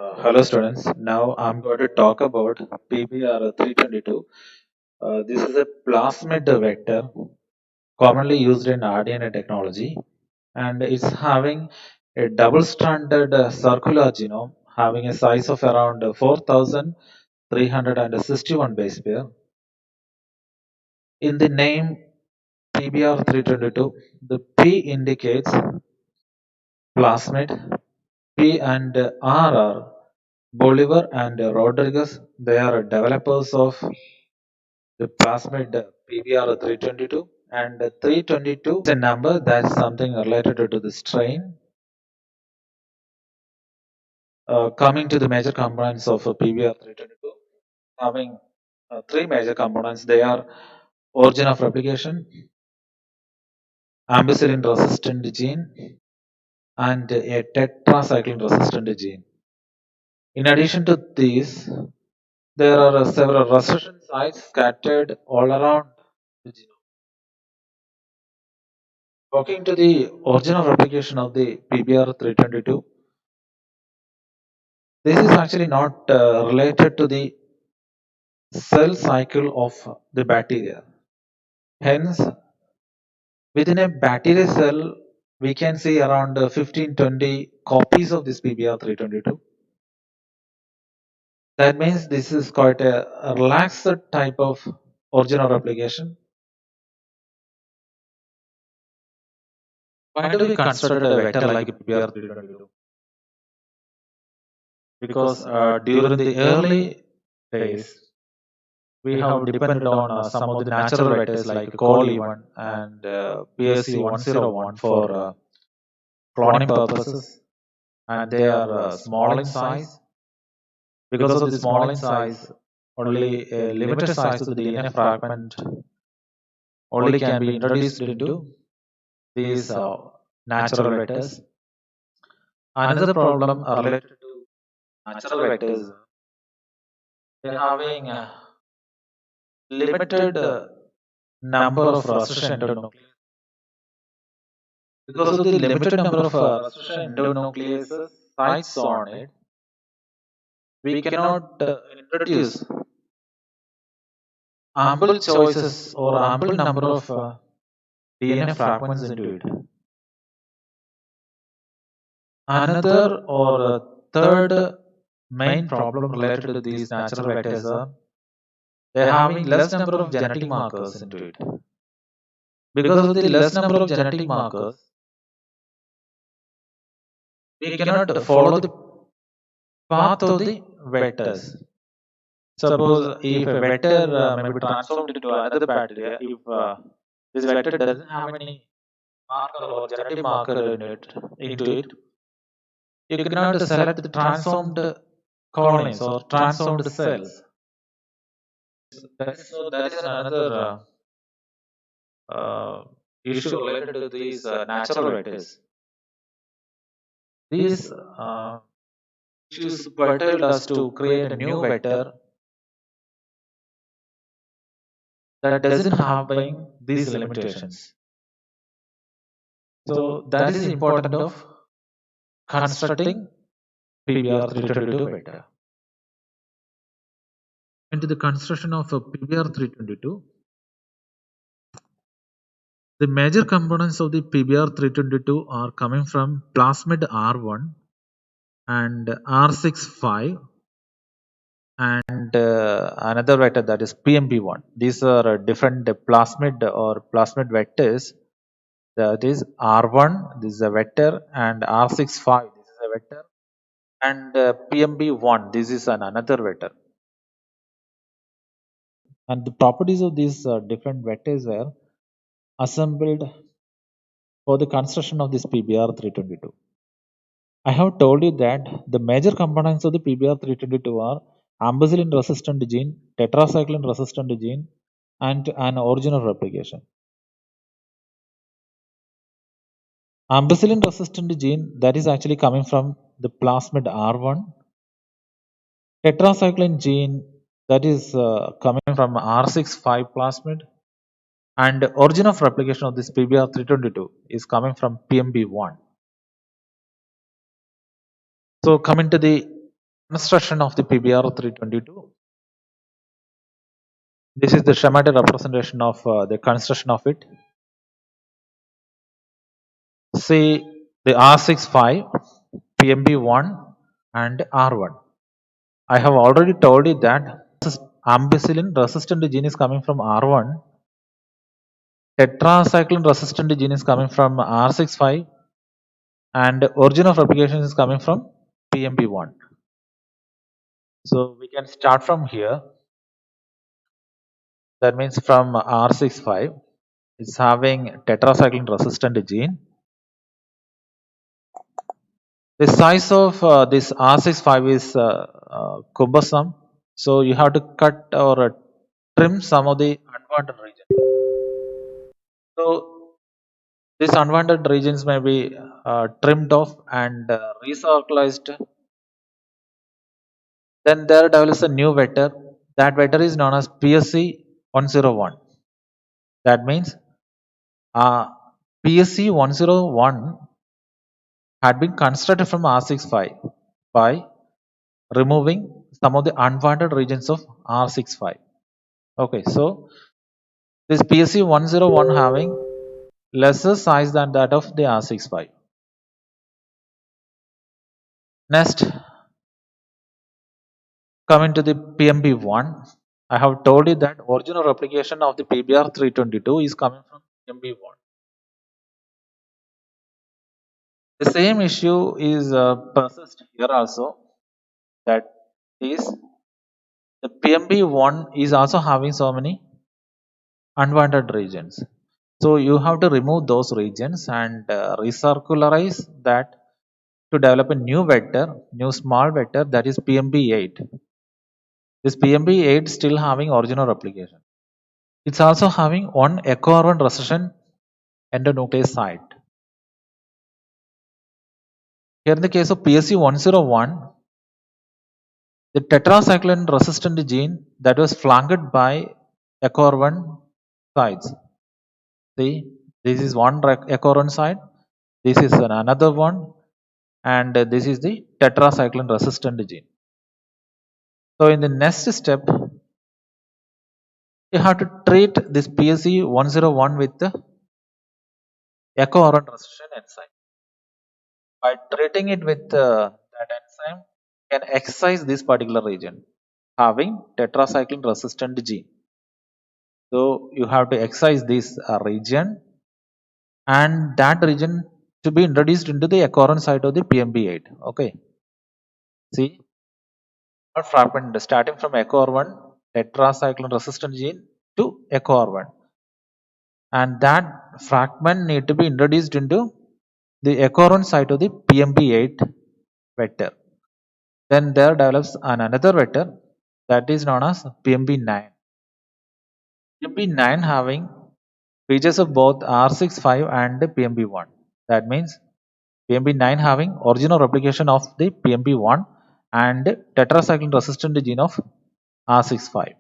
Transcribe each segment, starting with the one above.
Hello students, now I'm going to talk about PBR 322. This is a plasmid vector commonly used in RDNA technology, and it's having a double-stranded circular genome having a size of around 4,361 base pair. In the name PBR 322, the P indicates plasmid, P and R are Bolivar and Rodriguez. They are developers of the plasmid PBR 322, and 322 is a number that's something related to the strain. Coming to the major components of PBR 322, having three major components. They are origin of replication, ampicillin resistant gene, and a tetracycline resistant gene. In addition to these, there are several recession sites scattered all around the genome. Talking to the original replication of the PBR 322, this is actually not related to the cell cycle of the bacteria. Hence, within a bacteria cell, we can see around 15-20 copies of this PBR 322. That means this is quite a relaxed type of original replication. Why do we consider a vector like PBR 322? Because during the early days, we have depended on some of the natural vectors like COL-E1 and PSC 101 for cloning purposes, and they are small in size. Because of the small in size, only a limited size of the DNA fragment only can be introduced into these natural vectors. Another problem related to natural vectors, they're having limited number of recession endonucleases. Because of the limited number of recession endonucleases sites on it, we cannot introduce ample choices or ample number of DNA fragments into it. Another or third main problem related to these natural vectors are they're having less number of genetic markers into it. Because of the less number of genetic markers, we cannot follow the path of the vectors. Suppose if a vector may be transformed into another bacteria, if this vector doesn't have any marker or genetic marker into it, you cannot select the transformed colonies or transformed cells. So that is another issue related to these natural vectors. These issues perturbed us to create a new vector that doesn't have these limitations. So that is important of constructing PBR 322 vector. Into the construction of a PBR 322, the major components of the PBR 322 are coming from plasmid R1 and R65 and another vector that is PMB1. These are different plasmid or plasmid vectors. That is R1, this is a vector, and R65, this is a vector, and PMB1, this is another vector. And the properties of these different vectors were assembled for the construction of this PBR 322. I have told you that the major components of the PBR 322 are ampicillin resistant gene, tetracycline resistant gene, and an original replication. Ampicillin resistant gene that is actually coming from the plasmid R1, tetracycline gene that is coming from R65 plasmid, and origin of replication of this PBR 322 is coming from PMB1. So coming to the Construction of the PBR 322. This is the schematic representation of the construction of it. See the R65, PMB1 and R1. I have already told you that ampicillin resistant gene is coming from R1, tetracycline resistant gene is coming from R65, and origin of replication is coming from PMB1. So we can start from here. That means from R65, it's having tetracycline resistant gene. The size of this R65 is cumbersome, so you have to cut or trim some of the unwanted regions. So these unwanted regions may be trimmed off and recirculated. Then there develops a new vector. That vector is known as PSC 101. That means uh, PSC 101 had been constructed from R65 by removing some of the unwanted regions of R65. Okay, so this PSC 101 having lesser size than that of the R65. Next, coming to the PMB1, I have told you that original replication of the PBR 322 is coming from PMB1. The same issue is persists here also, that is the PMB1 is also having so many unwanted regions. So you have to remove those regions and recircularize that to develop a new vector, new small vector, that is PMB8. This PMB8 still having original replication. It's also having one echo-R1 recession endonuclease site. Here in the case of PSC 101, the tetracycline resistant gene that was flanked by echo-R1 sites. See, this is one echo-R1 site, this is another one, and this is the tetracycline resistant gene. So in the next step, you have to treat this PSC 101 with the echo-R1 recession enzyme. By treating it with that enzyme, you can excise this particular region having tetracycline resistant gene. So you have to excise this region, and that region to be introduced into the echo-R1 site of the PMB8. Okay, see, fragment starting from echo-R1 tetracycline resistant gene to echo-R1, and that fragment need to be introduced into the echo-R1 site of the PMB8 vector. Then there develops another vector that is known as PMB9. PMB9 having features of both R65 and PMB1. That means PMB9 having original replication of the PMB1 and tetracycline resistant gene of R65.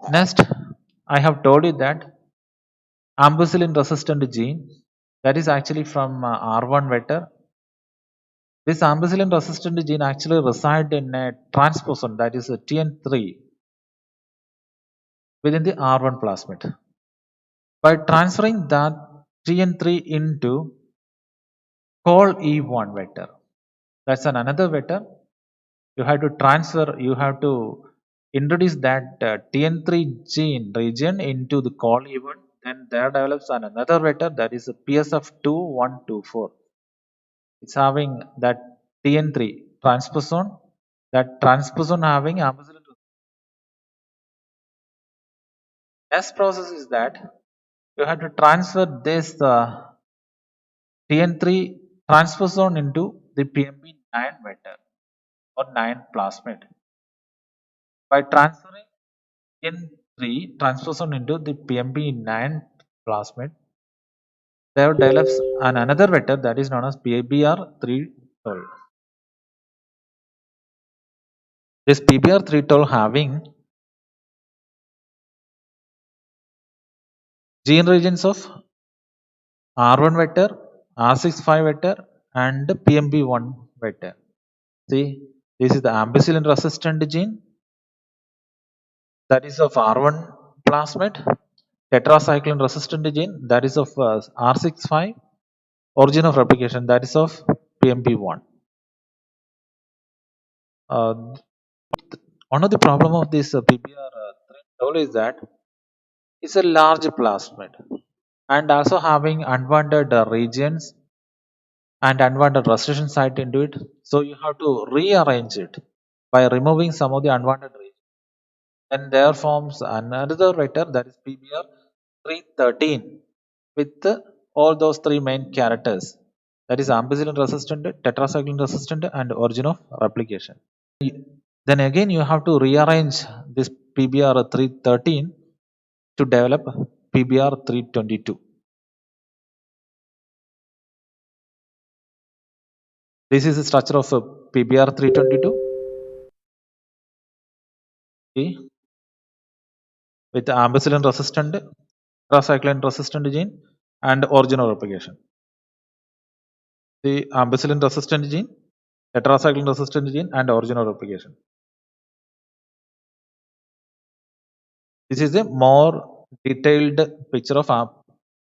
Next, I have told you that ampicillin resistant gene that is actually from R1 vector. This ampicillin resistant gene actually resides in a transposon, that is a TN3, within the R1 plasmid. By transferring that TN3 into COL-E1 vector, that's another vector. You have to transfer, you have to introduce that TN3 gene region into the COL-E1. Then there develops another vector that is a PSF2124. It's having that TN3 transposon. That transposon having ampicillin. Next process is that you have to transfer this TN3 transposon into the PMB9 vector or 9 plasmid. By transferring TN3 transposon into the PMB9 plasmid, there develops another vector that is known as PBR312. This PBR312 having gene regions of R1 vector, R65 vector, and PMB1 vector. See, this is the ampicillin resistant gene that is of R1 plasmid, tetracycline resistant gene that is of R65, origin of replication that is of PMP1. Uh, One of the problem of this PBR3 is that it's a large plasmid and also having unwanted regions and unwanted restriction site into it. So you have to rearrange it by removing some of the unwanted regions. And there forms another vector that is PBR 313 with all those three main characters that is ampicillin resistant, tetracycline resistant, and origin of replication. Then again, you have to rearrange this PBR 313 to develop PBR 322. This is the structure of PBR 322 with ampicillin resistant, tetracycline resistant gene, and origin of replication. The ampicillin resistant gene, tetracycline resistant gene, and origin of replication. This is a more detailed picture of a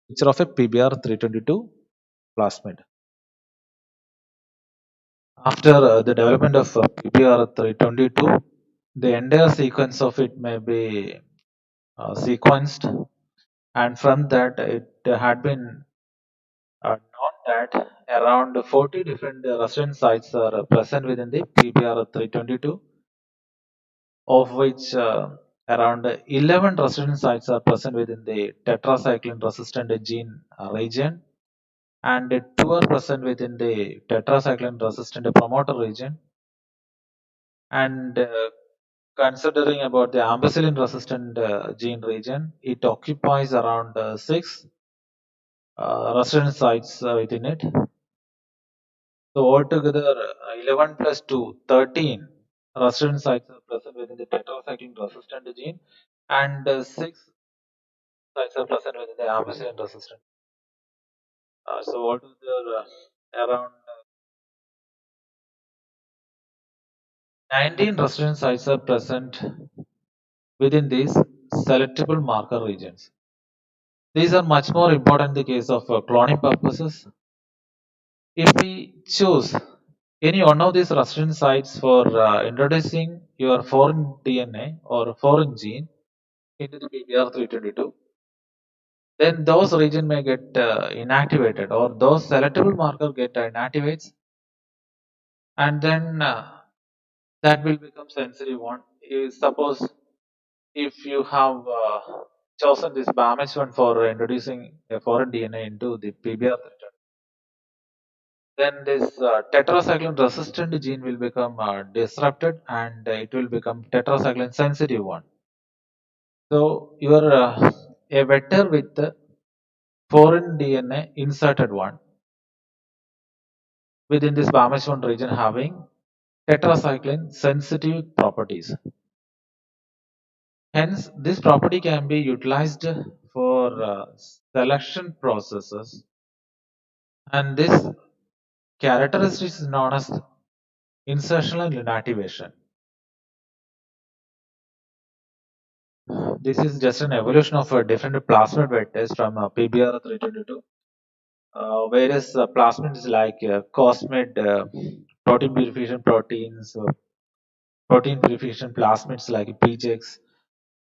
PBR 322 plasmid. After the development of PBR 322, the entire sequence of it may be sequenced, and from that it had been known that around 40 different resident sites are present within the PBR 322, of which around 11 resident sites are present within the tetracycline resistant gene region, and 2 are present within the tetracycline resistant promoter region, and considering about the ampicillin resistant gene region, it occupies around 6 resident sites within it. So altogether, 11 plus 2, 13 resident sites are present within the tetracycline resistant gene, and 6 sites are present within the ampicillin resistant. So altogether, around 19 resident sites are present within these selectable marker regions. These are much more important in the case of cloning purposes. If we choose any one of these resident sites for introducing your foreign DNA or foreign gene into the PBR322, then those region may get inactivated, or those selectable marker get inactivates, and then that will become sensitive one. Suppose if you have chosen this BAMH1 for introducing a foreign DNA into the PBR322, then this tetracycline resistant gene will become disrupted, and it will become tetracycline sensitive one. So you are a vector with the foreign DNA inserted one within this BAMH1 region having tetracycline sensitive properties. Hence, this property can be utilized for selection processes, and this characteristic is known as insertional inactivation. This is just an evolution of different plasmid vectors from PBR 322. Various plasmids like cosmid, protein purification proteins, protein purification plasmids like PGX,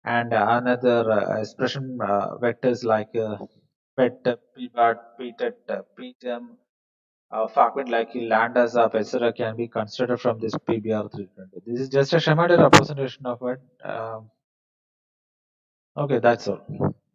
and another expression vectors like PET, PBAT, PTET, PGEM, fragment like lambdas of etc. can be considered from this PBR 320. This is just a schematic representation of it. Okay, that's all.